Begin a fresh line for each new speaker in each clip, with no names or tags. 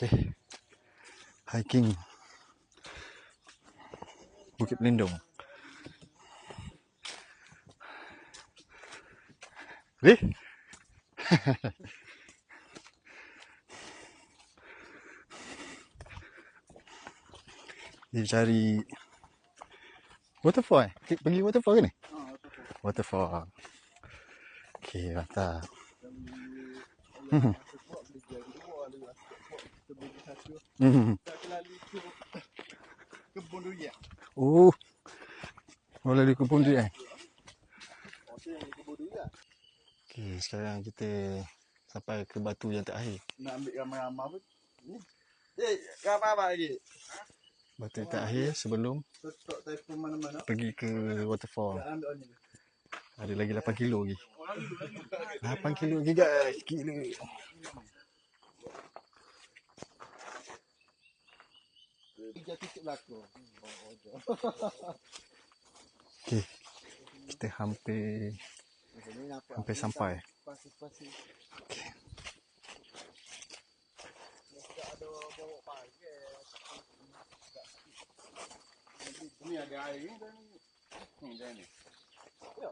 Okay, hiking Bukit Pelindung. Boleh? Dia cari waterfall pergi waterfall ke ni? Waterfall. Okay, mantap.
Kebun durian.
Oh, lalu kebun durian. Okay, sekarang kita sampai ke batu yang terakhir.
Nak ambil ramai-ramai pun. Gambar apa lagi?
Batu yang terakhir sebelum
Tutup telefon mana-mana.
pergi ke waterfall.
Tak ambil ni.
Ada lagi 8 kilo lagi. 8 kilo lagi guys. Gila.
Tiga titik belakang.
Okay, kita hampir sampai.
Pasir-pasir.
Okay.
Ada bawa pakai. Ni ada air ni dah ni. Ni dah ni. Ya.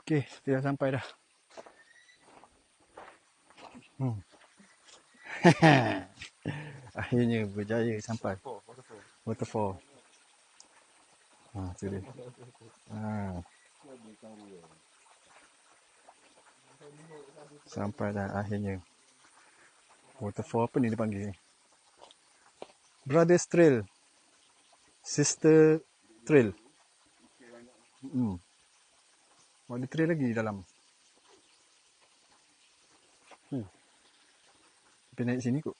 Okay, kita dah sampai dah. Akhirnya berjaya sampai waterfall. Tu dia. Sampai dah akhirnya. Waterfall apa ni dipanggil ni? Brothers Trail. Sister Trail. Ada trail lagi di dalam. Tapi naik sini kot.